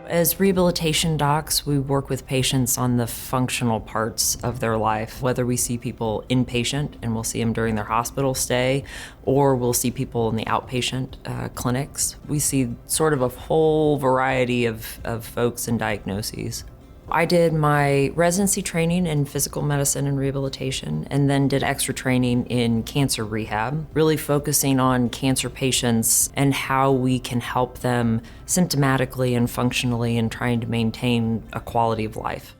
As rehabilitation docs, we work with patients on the functional parts of their life, whether we see people inpatient and we'll see them during their hospital stay, or we'll see people in the outpatient clinics. We see sort of a whole variety of folks and diagnoses. I did my residency training in physical medicine and rehabilitation, and then did extra training in cancer rehab, really focusing on cancer patients and how we can help them symptomatically and functionally in trying to maintain a quality of life.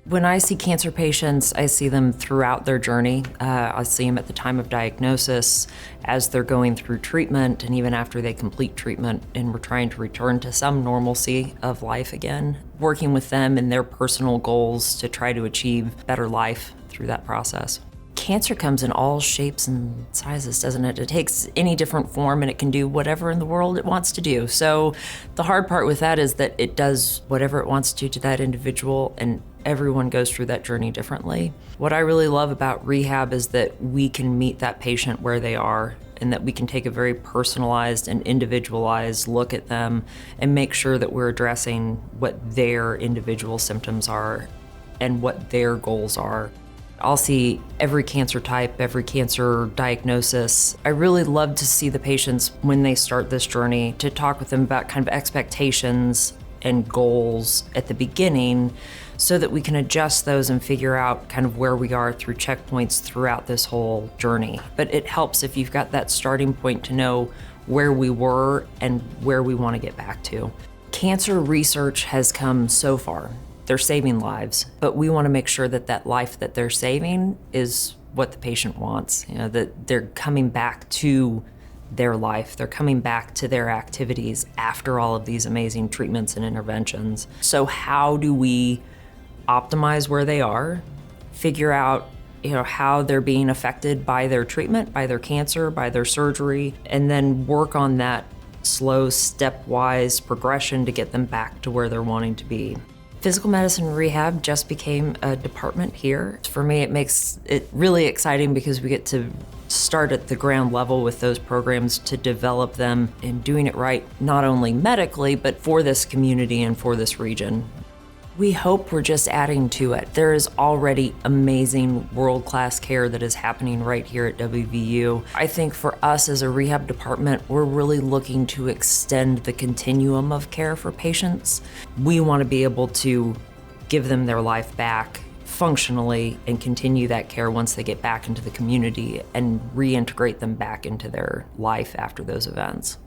When I see cancer patients, I see them throughout their journey. I see them at the time of diagnosis, as they're going through treatment, and even after they complete treatment and we're trying to return to some normalcy of life again, working with them in their personal goals to try to achieve better life through that process. Cancer comes in all shapes and sizes, doesn't it? It takes any different form and it can do whatever in the world it wants to do. So the hard part with that is that it does whatever it wants to that individual, and everyone goes through that journey differently. What I really love about rehab is that we can meet that patient where they are, and that we can take a very personalized and individualized look at them and make sure that we're addressing what their individual symptoms are and what their goals are. I'll see every cancer type, every cancer diagnosis. I really love to see the patients when they start this journey, to talk with them about kind of expectations and goals at the beginning so that we can adjust those and figure out kind of where we are through checkpoints throughout this whole journey. But it helps if you've got that starting point to know where we were and where we want to get back to. Cancer research has come so far. They're saving lives, but we want to make sure that that life that they're saving is what the patient wants. You know, that they're coming back to their life, they're coming back to their activities after all of these amazing treatments and interventions. So how do we optimize where they are, figure out how they're being affected by their treatment, by their cancer, by their surgery, and then work on that slow, stepwise progression to get them back to where they're wanting to be. Physical medicine rehab just became a department here. For me, it makes it really exciting because we get to start at the ground level with those programs to develop them and doing it right, not only medically, but for this community and for this region. We hope we're just adding to it. There is already amazing world-class care that is happening right here at WVU. I think for us as a rehab department, we're really looking to extend the continuum of care for patients. We want to be able to give them their life back functionally and continue that care once they get back into the community and reintegrate them back into their life after those events.